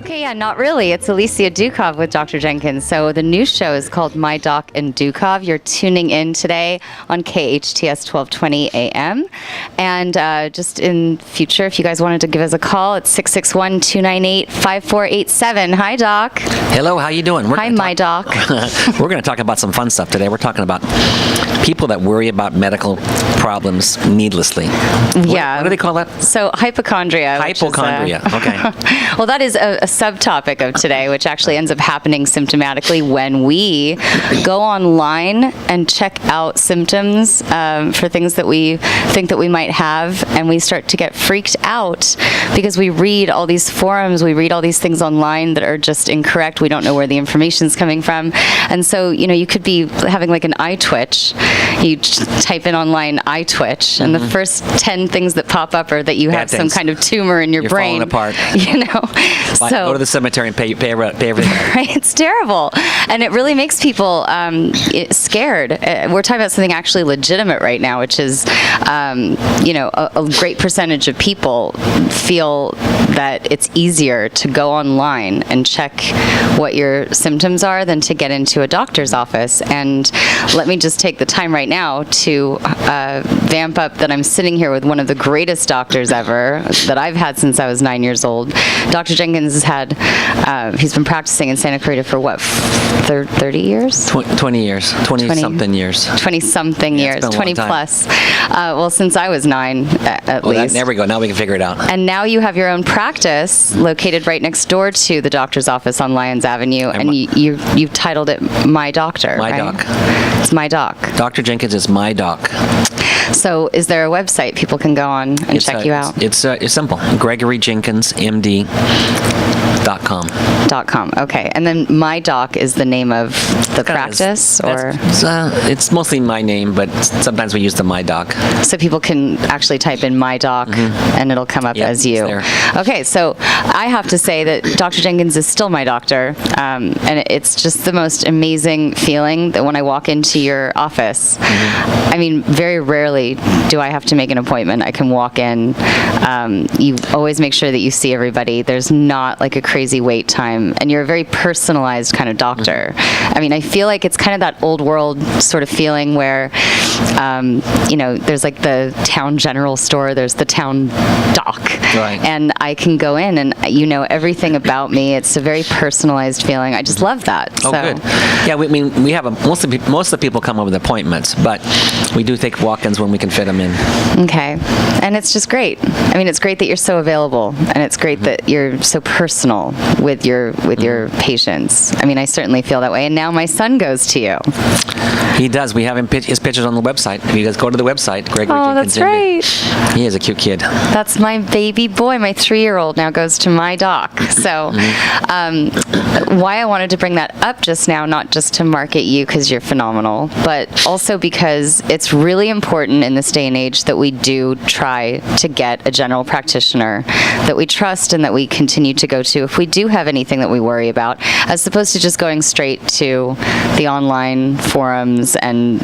Okay, yeah, not really. It's Alicia Dukov with Dr. Jenkins. So the new show is called My Doc and Dukov. You're tuning in today on KHTS 1220 AM. And just in future, if you guys wanted to give us a call, it's 661-298-5487. Hi, Doc. Hello, how you doing? Hi, my Doc. We're going to talk about some fun stuff today. We're talking about people that worry about medical problems needlessly. Yeah. What do they call that? So hypochondria. Hypochondria, okay. Well, that is a subtopic of today, which actually ends up happening symptomatically when we go online and check out symptoms for things that we think that we might have, and we start to get freaked out because we read all these forums, we read all these things online that are just incorrect. We don't know where the information's coming from. And so, you could be having like an eye twitch. You type in online eye twitch, and the first 10 things that pop up are that you have some kind of tumor in your brain. You're falling apart. So go to the cemetery and pay everything. Right, it's terrible, and it really makes people scared. We're talking about something actually legitimate right now, which is, a great percentage of people feel that it's easier to go online and check what your symptoms are than to get into a doctor's office. And let me just take the time right now to vamp up that I'm sitting here with one of the greatest doctors ever that I've had since I was 9 years old. Dr. Jenkins has had, he's been practicing in Santa Clarita for what, 30 years? 20 years, 20-something years. 20-something years, 20 plus. Well, since I was 9, at least. There we go, now we can figure it out. And now you have your own practice located right next door to the doctor's office on Lyons Avenue, and you've titled it My Doctor, My right? Doc. It's My Doc. Dr. Jenkins is My Doc. So is there a website people can go on and check you out? It's simple. GregoryJenkinsMD.com. .com. Okay, and then My Doc is the name of the practice, or it's mostly my name, but sometimes we use the My Doc. So people can actually type in My Doc, and it'll come up as you. Okay, so I have to say that Dr. Jenkins is still my doctor, and it's just the most amazing feeling that when I walk into your office. I mean, very rarely do I have to make an appointment. I can walk in. You always make sure that you see everybody. There's not like a crazy wait time, and you're a very personalized kind of doctor. I mean, I feel like it's kind of that old world sort of feeling where, there's like the town general store, there's the town doc, right. And I can go in and you know everything about me. It's a very personalized feeling. I just love that. Oh, so. Good. Yeah, we have most of the people come up with appointments, but we do take walk-ins when we can fit them in. Okay, and it's just great. I mean, it's great that you're so available, and it's great that you're so personal with your patients. I mean, I certainly feel that way. And now my son goes to you. He does. We have his pictures on the website. If you guys go to the website, Gregory Jenkins. Oh, that's right. He is a cute kid. That's my baby boy. My 3-year-old now goes to My Doc. So why I wanted to bring that up just now, not just to market you because you're phenomenal, but also because it's really important in this day and age that we do try to get a general practitioner that we trust and that we continue to go to if we do have anything that we worry about, as opposed to just going straight to the online forums and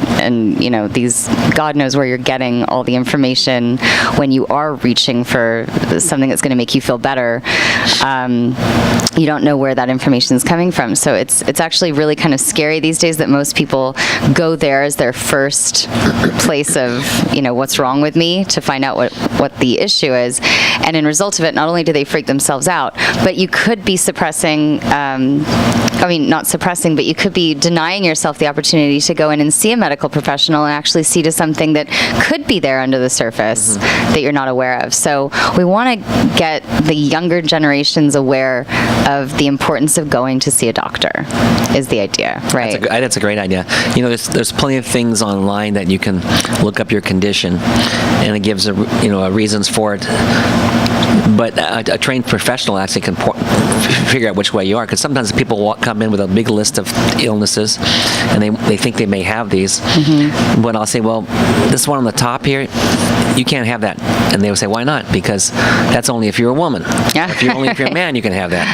these, God knows where you're getting all the information when you are reaching for something that's going to make you feel better. You don't know where that information is coming from. So it's actually really kind of scary these days that most people go there as their first place of, what's wrong with me, to find out what the issue is. And in result of it, not only do they freak themselves out, but you could be suppressing, not suppressing, but you could be denying yourself the opportunity to go in and see a medical professional and actually see to something that could be there under the surface that you're not aware of. So we want to get the younger generations aware of the importance of going to see a doctor, is the idea, right? That's a great idea. There's plenty of things online that you can look up your condition, and it gives reasons for it. But a trained professional actually can figure out which way you are, because sometimes people come in with a big list of illnesses, and they think they may have these. But I'll say, well, this one on the top here, you can't have that. And they will say, why not? Because that's only if you're a woman. Yeah. If you're a man, you can have that.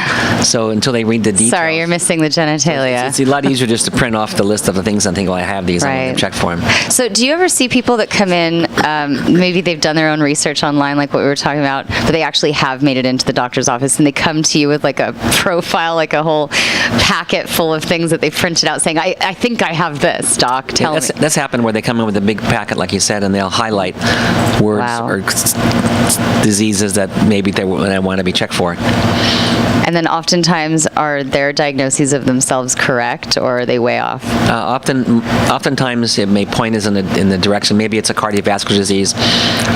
So until they read the details. Sorry, you're missing the genitalia. It's a lot easier just to print off the list of the things and think, well, I have these, I'm going to check for them. So do you ever see people that come in, maybe they've done their own research online, like what we were talking about, but they actually have made it into the doctor's office, and they come to you with like a profile, like a whole packet full of things that they've printed out saying, I think I have this, doc, tell me. That's happened where they come in with a big packet, like you said, and they'll highlight words or diseases that maybe they want to be checked for. And then oftentimes, are their diagnoses of themselves correct, or are they way off? Oftentimes, it may point us in the direction. Maybe it's a cardiovascular disease.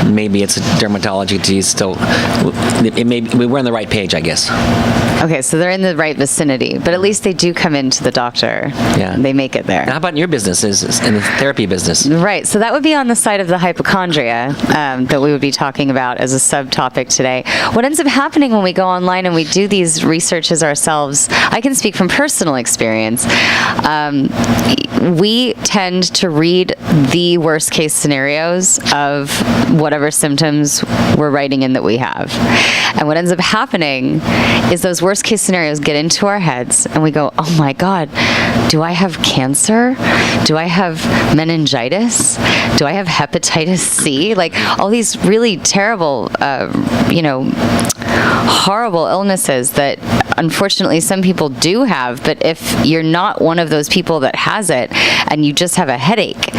Maybe it's a dermatology disease. Still, we're on the right page, I guess. Okay, so they're in the right vicinity, but at least they do come into the doctor. Yeah. They make it there. Now, how about in your business, in the therapy business? Right, so that would be on the side of the hypochondria that we would be talking about as a subtopic today. What ends up happening when we go online and we do these researches ourselves, I can speak from personal experience, we tend to read the worst case scenarios of whatever symptoms we're writing in that we have. And what ends up happening is those worst case scenarios get into our heads and we go, oh my God, do I have cancer? Do I have meningitis? Do I have hepatitis C? Like all these really terrible, horrible illnesses that unfortunately some people do have, but if you're not one of those people that has it and you just have a headache,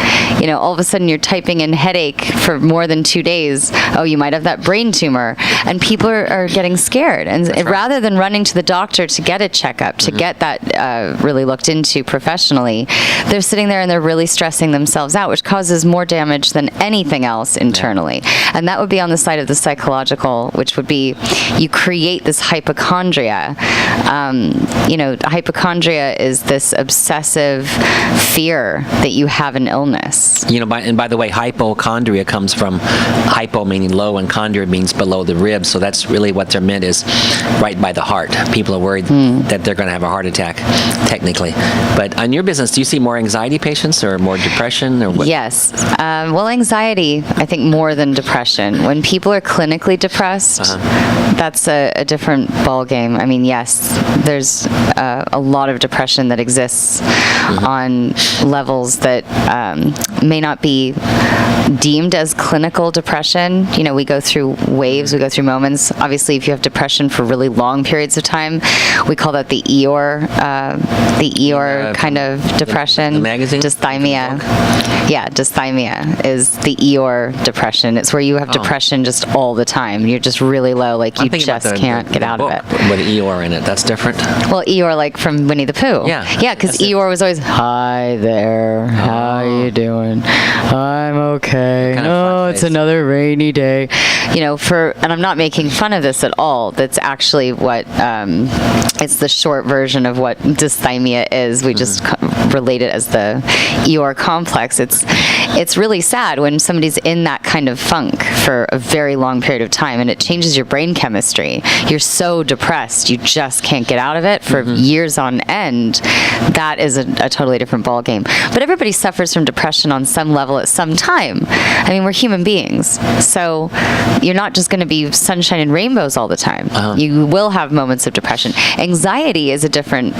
all of a sudden you're typing in headache for more than 2 days, oh, you might have that brain tumor, and people are getting scared. And rather than running to the doctor to get a checkup, to get that really looked into professionally, they're sitting there and they're really stressing themselves out, which causes more damage than anything else internally. And that would be on the side of the psychological, which would be you create this hypochondria. Hypochondria is this obsessive fear that you have an illness. By the way, hypochondria comes from hypo meaning low and chondria means below the ribs. So that's really what they're meant is right by the heart. People are worried that they're going to have a heart attack, technically. But on your business, do you see more anxiety patients or more depression or what? Yes. Anxiety, I think more than depression. When people are clinically depressed, that's a different ballgame. I mean, yes, there's a lot of depression that exists on levels that may not be deemed as clinical depression. We go through waves, we go through moments. Obviously, if you have depression for really long periods of time, we call that the Eeyore kind of depression. The magazine? Dysthymia. Yeah, dysthymia is the Eeyore depression. It's where you have depression just all the time. You're just really low, like you just can't get out of it. With Eeyore in it, that's different. Well, Eeyore, like from Winnie the Pooh. Yeah. Yeah, because Eeyore was always, hi there, how you doing? I'm okay. It's another rainy day. And I'm not making fun of this at all. That's actually what, it's the short version of what dysthymia is. We just relate it as the Eeyore complex. It's really sad when somebody's in that kind of funk for a very long period of time, and it changes your brain chemistry. You're so depressed, you just can't get out of it for years on end. That is a totally different ballgame. But everybody suffers from depression on some level at some time. I mean, we're human beings, so you're not just going to be sunshine and rainbows all the time. You will have moments of depression. Anxiety is a different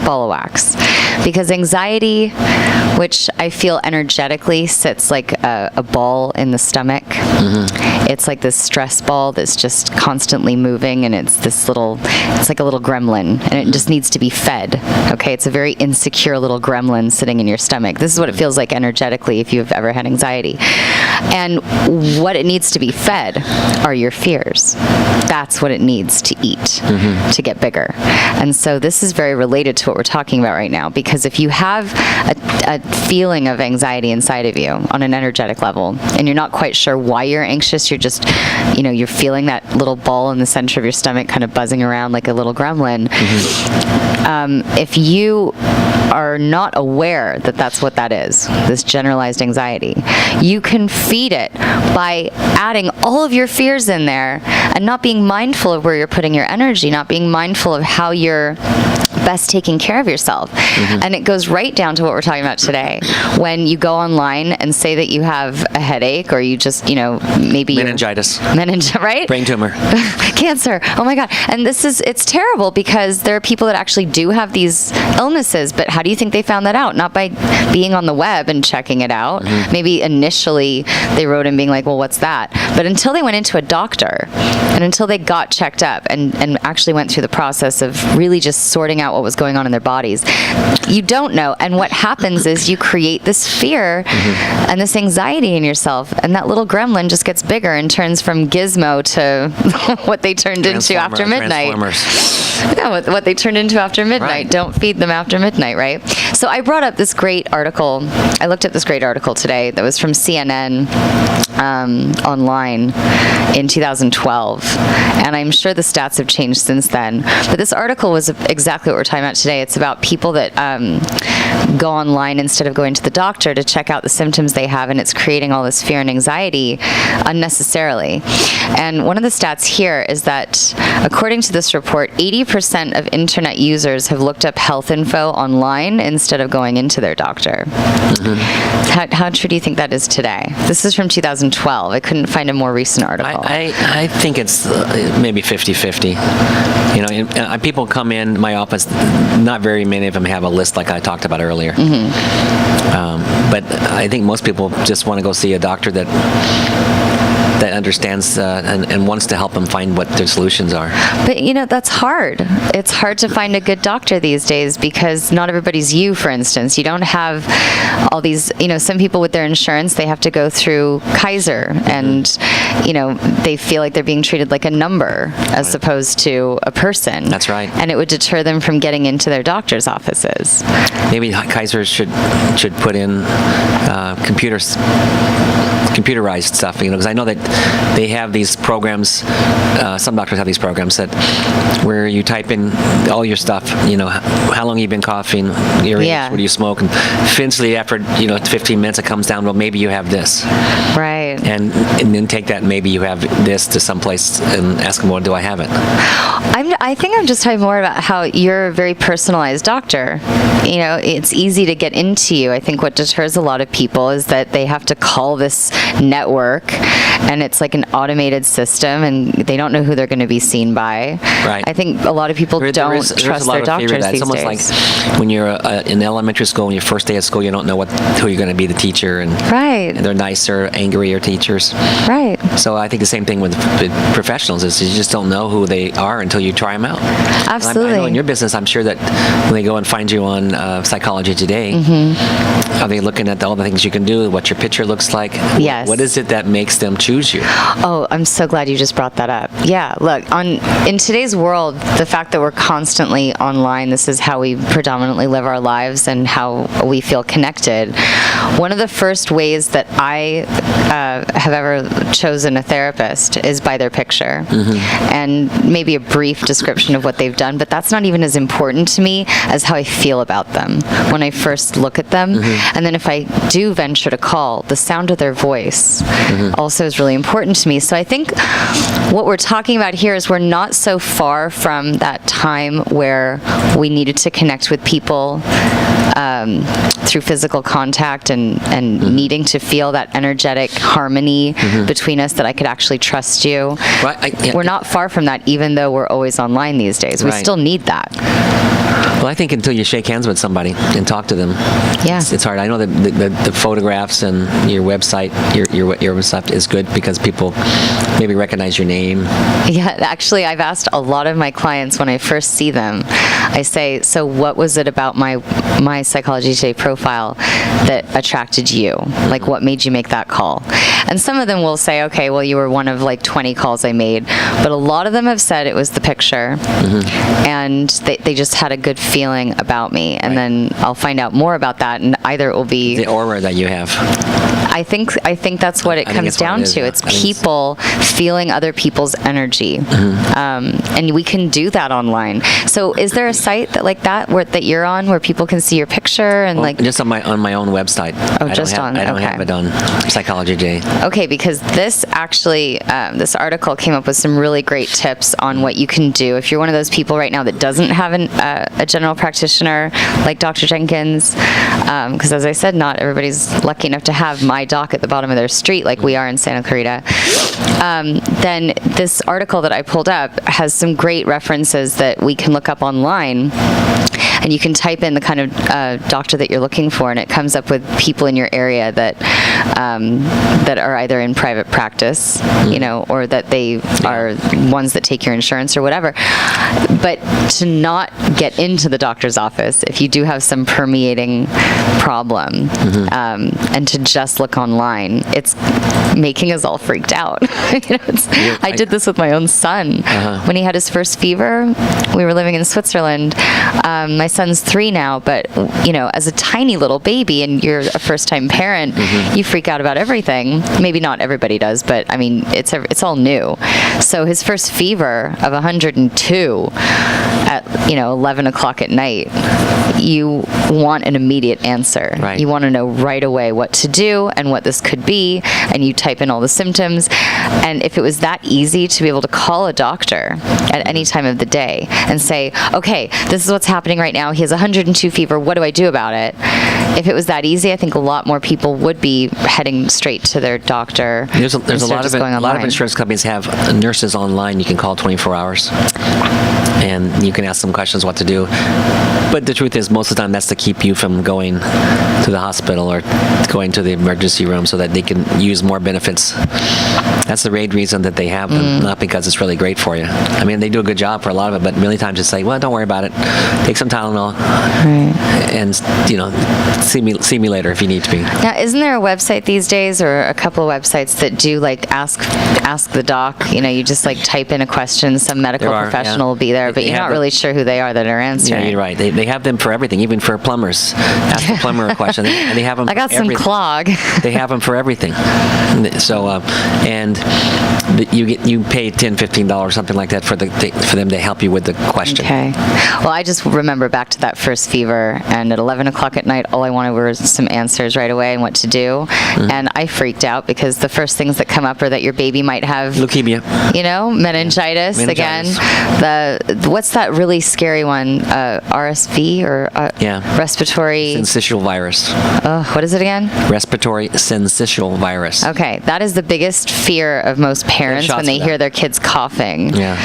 ball of wax, because anxiety, which I feel energetically sits like a ball in the stomach. It's like this stress ball that's just constantly moving, and it's like a little gremlin, and it just needs to be fed. Okay, it's a very insecure little gremlin sitting in your stomach. This is what it feels like energetically if you've ever had anxiety. And what it needs to be fed are your fears. That's what it needs to eat to get bigger. And so this is very related to what we're talking about right now, because if you have a feeling of anxiety inside of you on an energetic level, and you're not quite sure why you're anxious, you're just, you're feeling that little ball in the center of your stomach kind of buzzing around like a little gremlin. If you are not aware that that's what that is, this generalized anxiety, you can feed it by adding all of your fears in there and not being mindful of where you're putting your energy, not being mindful of how you're best taking care of yourself. And it goes right down to what we're talking about today. When you go online and say that you have a headache, or you just, maybe Meningitis. Right? Brain tumor. Cancer. Oh my God. And it's terrible, because there are people that actually do have these illnesses, but how do you think they found that out? Not by being on the web and checking it out. Maybe initially they wrote in being like, well, what's that? But until they went into a doctor, and until they got checked up and actually went through the process of really just sorting out what was going on in their bodies, you don't know. And what happens is you create this fear and this anxiety in yourself, and that little gremlin just gets bigger and turns from Gizmo to what they turned into after midnight. Yeah, what they turned into after midnight. Right. Don't feed them after midnight, right? So I brought up this great article. I looked at this great article today that was from CNN online in 2012. And I'm sure the stats have changed since then. But this article was exactly what we're talking about today. It's about people that go online instead of going to the doctor to check out the symptoms they have, and it's creating all this fear and anxiety unnecessarily. And one of the stats here is that, according to this report, 80% of internet users have looked up health info online instead of going into their doctor. How true do you think that is today? This is from 2012. I couldn't find a more recent article. I think it's maybe 50-50. People come in my office, not very many of them have a list like I talked about earlier. But I think most people just want to go see a doctor that understands and wants to help them find what their solutions are. But that's hard. It's hard to find a good doctor these days, because not everybody's you, for instance. You don't have all these, some people with their insurance, they have to go through Kaiser, and they feel like they're being treated like a number as opposed to a person. That's right. And it would deter them from getting into their doctor's offices. Maybe Kaiser should put in computerized stuff, because I know that they have these programs, some doctors have these programs where you type in all your stuff, how long you've been coughing, your age, what do you smoke, and eventually after 15 minutes it comes down, well, maybe you have this. Right. And then take that, maybe you have this, to someplace and ask them, well, do I have it? I think I'm just talking more about how you're a very personalized doctor. It's easy to get into you. I think what deters a lot of people is that they have to call this network, and it's like an automated system, and they don't know who they're going to be seen by. Right. I think a lot of people don't trust their doctors these days. It's almost like when you're in elementary school, on your first day of school, you don't know who you're going to be the teacher, and they're nicer, angrier teachers. Right. So I think the same thing with professionals is you just don't know who they are until you try them out. Absolutely. I know in your business, I'm sure that when they go and find you on Psychology Today, are they looking at all the things you can do, what your picture looks like? Yes. What is it that makes them choose you? Oh, I'm so glad you just brought that up. Yeah, look, in today's world, the fact that we're constantly online, this is how we predominantly live our lives and how we feel connected. One of the first ways that I have ever chosen a therapist is by their picture, and maybe a brief description of what they've done, but that's not even as important to me as how I feel about them when I first look at them. And then if I do venture to call, the sound of their voice also is really important to me. So I think what we're talking about here is we're not so far from that time where we needed to connect with people through physical contact and needing to feel that energetic harmony between us, that I could actually trust you. We're not far from that, even though we're always online these days. We still need that. Well, I think until you shake hands with somebody and talk to them, it's hard. I know that the photographs and your website, your website is good because people maybe recognize your name. Yeah, actually, I've asked a lot of my clients when I first see them, I say, so what was it about my Psychology Today profile that attracted you? Like, what made you make that call? And some of them will say, okay, well, you were one of like 20 calls I made. But a lot of them have said it was the picture. And they just had a good feeling about me. And then I'll find out more about that, and either it will be the aura that you have. I think that's what it I think comes it's what down it is, to. yeah. It's I think it's- people feeling other people's energy, and we can do that online. So, is there a site that you're on where people can see your picture and Just on my own website. Oh, I just don't have, on- I don't have okay. it on Psychology Today. Okay, because this actually, this article came up with some really great tips on what you can do if you're one of those people right now that doesn't have a general practitioner like Dr. Jenkins. Because as I said, not everybody's lucky enough to have my doc at the bottom of their street like we are in Santa Clarita. Then this article that I pulled up has some great references that we can look up online. And you can type in the kind of doctor that you're looking for, and it comes up with people in your area that are either in private practice, or that they are ones that take your insurance or whatever. But to not get into the doctor's office if you do have some permeating problem, and to just look online, it's making us all freaked out. I did this with my own son when he had his first fever. We were living in Switzerland. My son's 3 now, but as a tiny little baby and you're a first-time parent, you freak out about everything. Maybe not everybody does, but I mean, it's all new. So his first fever of 102 at 11 o'clock at night, you want an immediate answer. Right. You want to know right away what to do and what this could be, and you type in all the symptoms. And if it was that easy to be able to call a doctor at any time of the day and say, okay, this is what's happening right now. He has 102 fever. What do I do about it? If it was that easy, I think a lot more people would be heading straight to their doctor. There's a instead lot just of going a lot of online. insurance companies have nurses online you can call 24 hours, and you can ask them questions what to do. But the truth is, most of the time, that's to keep you from going to the hospital or going to the emergency room so that they can use more benefits. That's the main reason that they have them, not because it's really great for you. I mean, they do a good job for a lot of it, but many times it's like, well, don't worry about it. Take some Tylenol, and see me later if you need to be. Now, isn't there a website these days, or a couple of websites that do ask the doc? You just type in a question, some medical There are, professional will be there, but They you're have not them. really sure who they are that are answering. Yeah, you're right. They have them for everything, even for plumbers. Ask the plumber a question, and they have them. I got for some everything. clog. They have them for everything. So, you pay $10, $15, something like that for them to help you with the question. Okay. Well, I just remember back to that first fever, and at 11 o'clock at night, all I wanted were some answers right away and what to do. And I freaked out because the first things that come up are that your baby might have Leukemia. meningitis again. What's that really scary one? RSV or respiratory? Syncytial virus. What is it again? Respiratory syncytial virus. Okay, that is the biggest fear of most parents shots when they for hear that. their kids coughing. Yeah.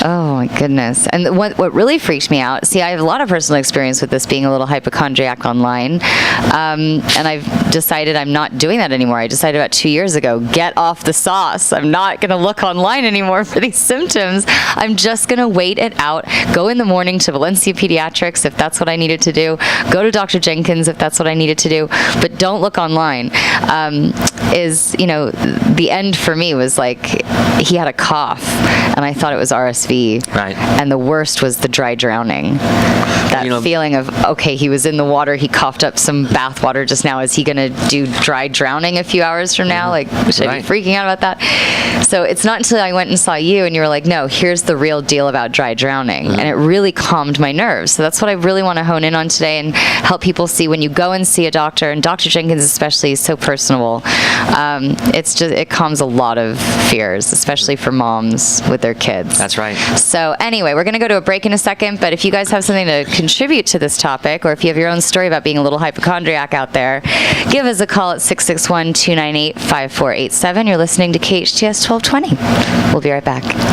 Oh my goodness. And what really freaked me out, see, I have a lot of personal experience with this, being a little hypochondriac online. And I've decided I'm not doing that anymore. I decided about 2 years ago, get off the sauce. I'm not going to look online anymore for these symptoms. I'm just going to wait it out. Go in the morning to Valencia Pediatrics if that's what I needed to do. Go to Dr. Jenkins if that's what I needed to do. But don't look online. The end for me was he had a cough, and I thought it was RSV. Right. And the worst was the dry drowning. That feeling of, okay, he was in the water, he coughed up some bath water just now. Is he going to do dry drowning a few hours from now? Should I be freaking out about that? So it's not until I went and saw you and you were like, no, here's the real deal about dry drowning. And it really calmed my nerves. So that's what I really want to hone in on today and help people see when you go and see a doctor, and Dr. Jenkins especially is so personable. It calms a lot of fears, especially for moms with their kids. That's right. So anyway, we're going to go to a break in a second, but if you guys have something to contribute to this topic, or if you have your own story about being a little hypochondriac out there, give us a call at 661-298-5487. You're listening to KHTS 1220. We'll be right back.